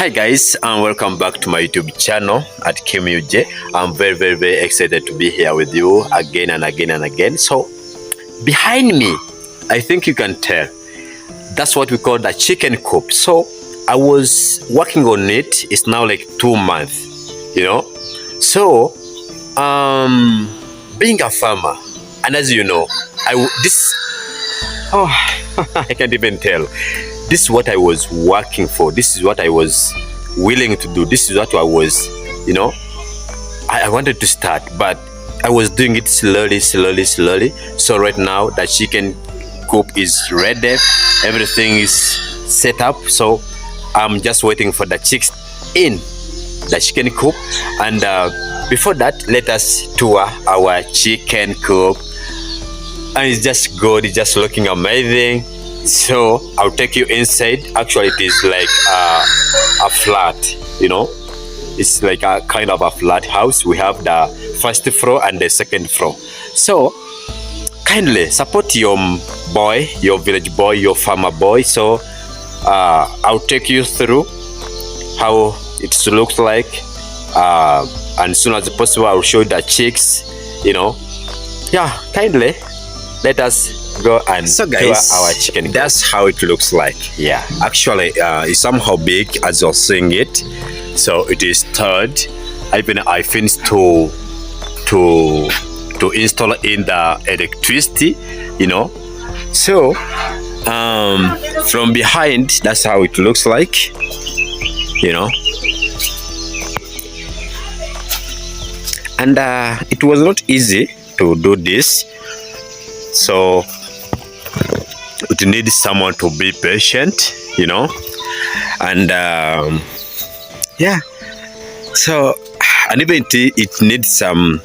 Hi guys, and welcome back to my YouTube channel at KMUJ. I'm very excited to be here with you again and again. So behind me, I think you can tell, that's what we call the chicken coop. So I was working on it. It's now like 2 months, So being a farmer, and as you know, I can't even tell. This is what I was working for. This is what I was willing to do. This is what I was, I wanted to start, but I was doing it slowly. So right now the chicken coop is ready. Everything is set up. So I'm just waiting for the chicks in the chicken coop. And before that, let us tour our chicken coop. And it's just good. It's just looking amazing. So I'll take you inside. Actually, it is like a flat, It's like a kind of a flat house. We have the first floor and the second floor. So kindly support your boy, your village boy, your farmer boy. So I'll take you through how it looks like. And as soon as possible, I'll show you the chicks, kindly let us go and so guys, tour our chicken coop. That's how it looks like. Yeah, actually it's somehow big as you're seeing it. So it is third. I finished to install in the electricity, So from behind, that's how it looks like, And it was not easy to do this. So it needs someone to be patient, and so and even it needs some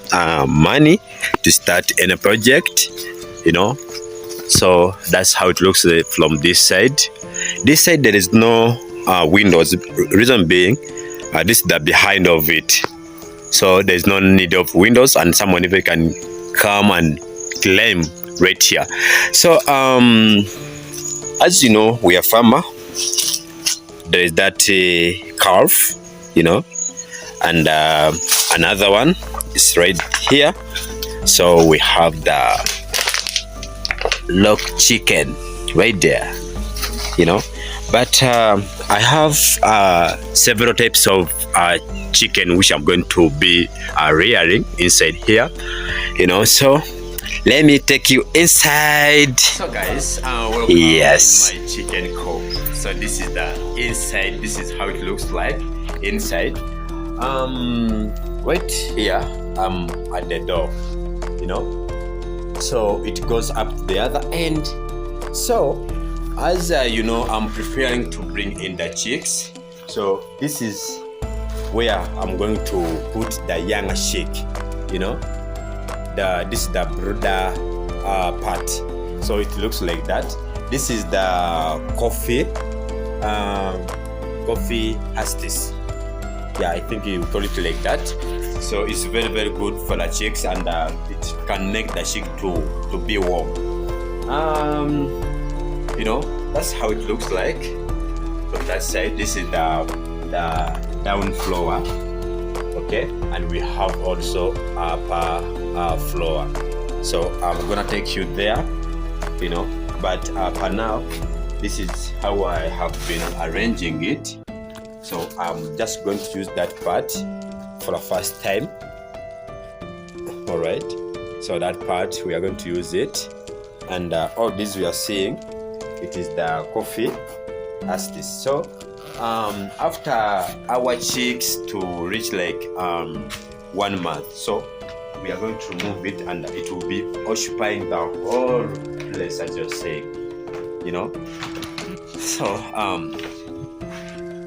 money to start any project, So that's how it looks from this side. This side there is no windows. Reason being, this is the behind of it, so there's no need of windows, and someone even can come and claim right here. So as you know, we are farmer. There is that calf, and another one is right here. So we have the lock chicken right there, but I have several types of chicken which I'm going to be rearing inside here, So let me take you inside. So guys, welcome to my chicken coop. So this is the inside. This is how it looks like inside. Right here, I'm at the door, So it goes up to the other end. So as I'm preparing to bring in the chicks. So this is where I'm going to put the young chick, This is the brooder part. So it looks like that. This is the coffee hasties. Yeah, I think you call it like that. So it's very good for the chicks, and it can make the chick to be warm. That's how it looks like from that side. This is the down floor. Okay, and we have also upper floor. So I'm gonna take you there, but for now, this is how I have been arranging it. So I'm just going to use that part for the first time. All right, so that part we are going to use it, and all this we are seeing, it is the coffee as this. So after our chicks to reach like 1 month, so we are going to remove it, and it will be occupying the whole place, as you're saying, So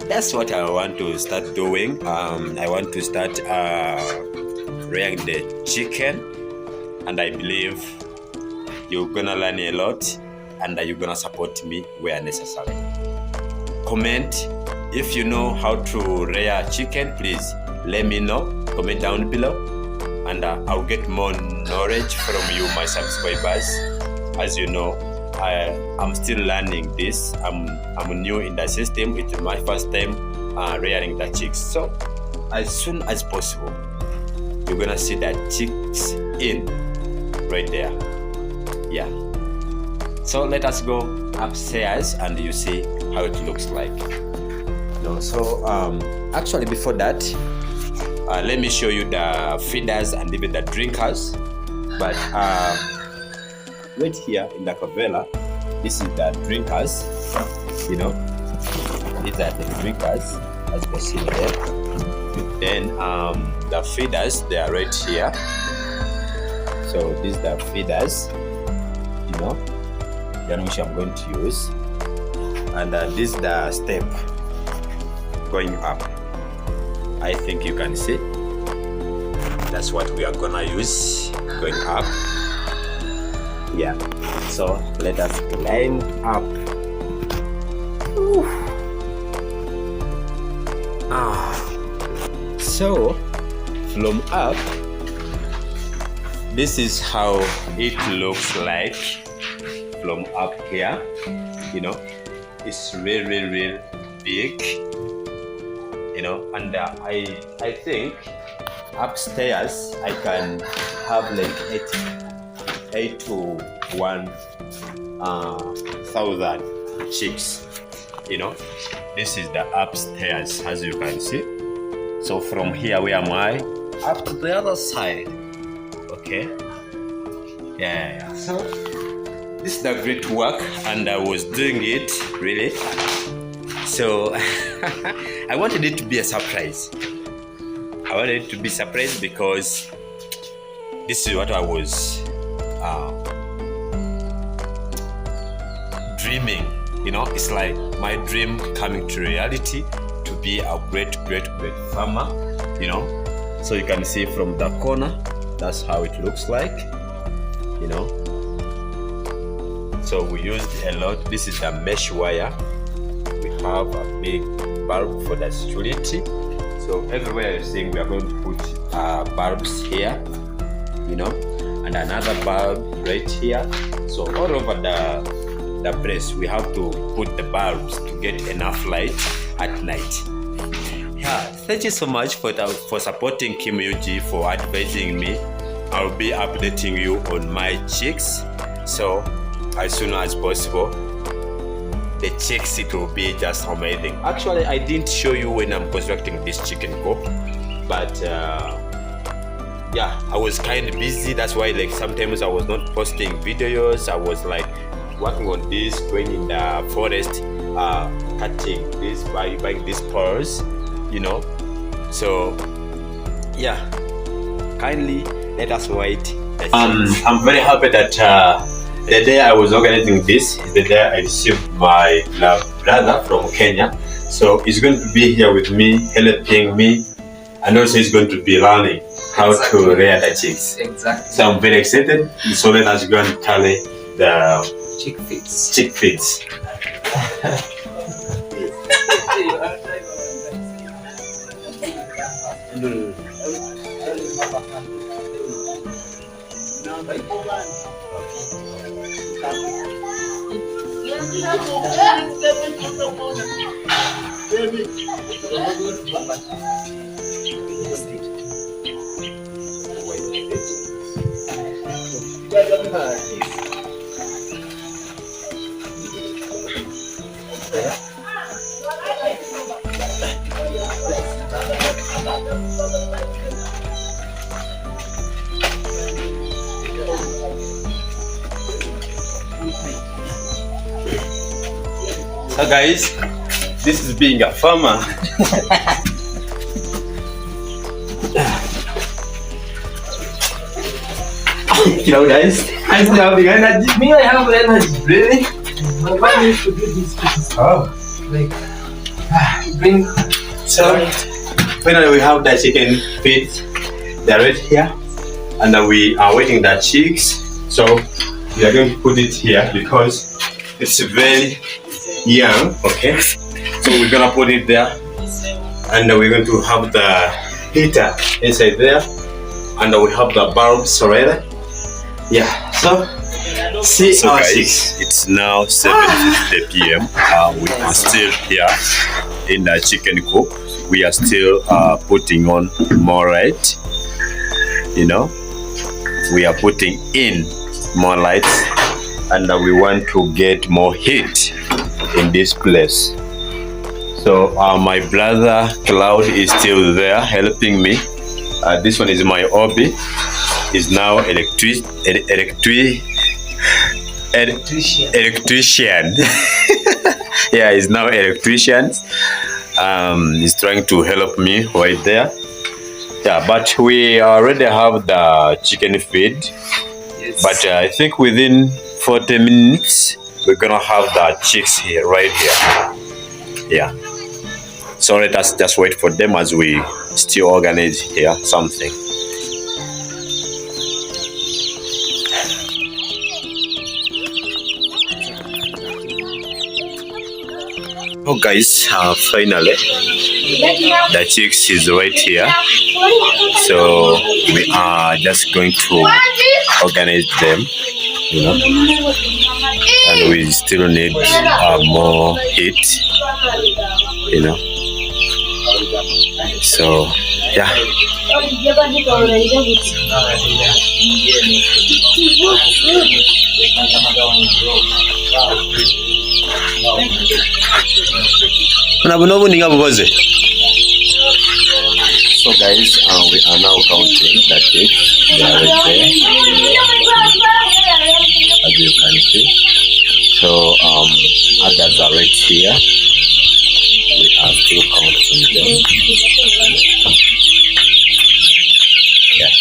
that's what I want to start doing. I want to start rearing the chicken, and I believe you're gonna learn a lot, and you're gonna support me where necessary. Comment if you know how to rear chicken. Please let me know. Comment down below, and I'll get more knowledge from you, my subscribers. As you know, I'm still learning this. I'm new in the system. It's my first time rearing the chicks. So as soon as possible, you're gonna see that chicks in right there. Yeah. So let us go upstairs and you see how it looks like. So actually before that, let me show you the feeders and even the drinkers. But right here in the favela, this is the drinkers. These are the drinkers, as you can see there. Then the feeders, they are right here. So these are the feeders, then which I'm going to use. And this is the step going up. I think you can see. That's what we are gonna use going up. Yeah. So let us climb up. So from up, this is how it looks like from up here. It's really big. And I think upstairs I can have like 8 to 1,000 chicks. This is the upstairs, as you can see. So from here, where am I? Up to the other side. Okay. Yeah. So this is the great work, and I was doing it really. So I wanted it to be a surprise. I wanted it to be a surprise because this is what I was dreaming. It's like my dream coming to reality, to be a great farmer. So you can see from the corner, that's how it looks like. So we used a lot. This is the mesh wire. We have a big bulb for the security. So everywhere you're seeing, we are going to put bulbs here, and another bulb right here. So all over the place, we have to put the bulbs to get enough light at night. Yeah, thank you so much for supporting Kim UG, for advising me. I'll be updating you on my chicks. So as soon as possible, the chicks, it will be just amazing. Actually, I didn't show you when I'm constructing this chicken coop, but I was kind of busy. That's why sometimes I was not posting videos. I was working on this, going in the forest, cutting this, buying these pearls, So kindly let us wait. I'm very happy that the day I was organizing this is the day I received my brother from Kenya. So he's going to be here with me, helping me, and also he's going to be learning how to rear the chicks. Exactly. So I'm very excited. So let us go and tally the chick feeds. So guys, this is being a farmer. Guys, I still have the energy. Me, I have energy. Really? Why need to do this? Bring. So finally, we have the chicken feet. They're right here, and we are waiting the chicks. So we are going to put it here because it's very young. Okay, so we're gonna put it there, and we're going to have the heater inside there, and we have the bulbs already. Yeah, so So guys, it's now 7:50 p.m. We are still here in the chicken coop. We are still putting on more light. You know, we are putting in more lights, and we want to get more heat in this place. So my brother Cloud is still there helping me. This one is my hobby. Is now electrician. Yeah, he's now electrician. He's trying to help me right there. Yeah, but we already have the chicken feed. Yes. But I think within 40 minutes we're gonna have the chicks here, right here. Yeah. So let us just wait for them as we still organize here something. Oh guys, finally the chicks is right here. So we are just going to organize them, you know, and we still need more heat, you know. So yeah. So guys, we are now counting the chicks. They are right there, as you can see. So others are right here. We are still counting them. Yeah.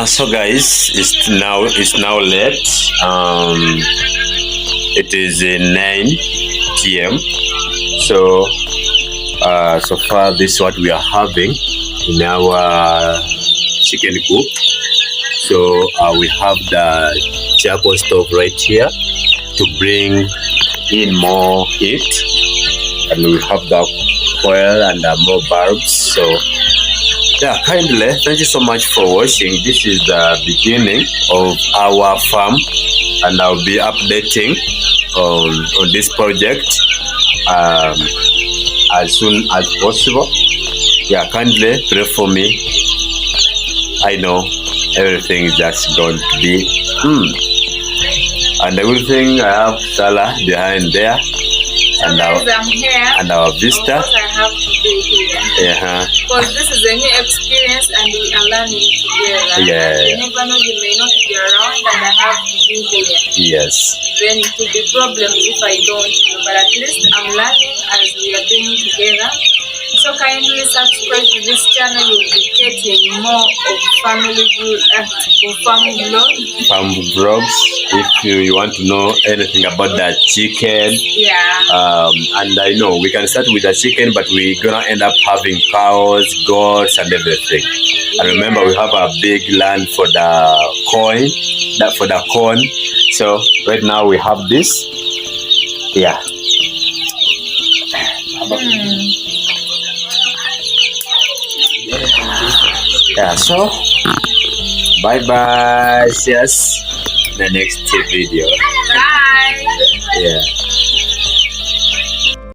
So guys, it's now late. It is 9 p.m. So so far this is what we are having in our chicken coop. So we have the charcoal stove right here to bring in more heat, and we have the coil and more bulbs. So yeah, kindly thank you so much for watching. This is the beginning of our farm, and I'll be updating on this project as soon as possible. Yeah, kindly pray for me. I know everything is just going to be and everything. I have Salah behind there, and I'm here, and our vista. Of course I have to be here. Because this is a new experience and we are learning together. Yeah. You never know, you may not be around and I have to be here. Yes. Then it could be problems if I don't, but at least I'm learning as we are doing together. So kindly subscribe to this channel. You'll be getting more of family farm vlogs. If you want to know anything about that chicken, and I know we can start with the chicken, but we're gonna end up having cows, goats, and everything. And remember, we have a big land for the corn. So right now we have this. Yeah. Yeah. So bye bye. See us in the next video. Bye. Yeah.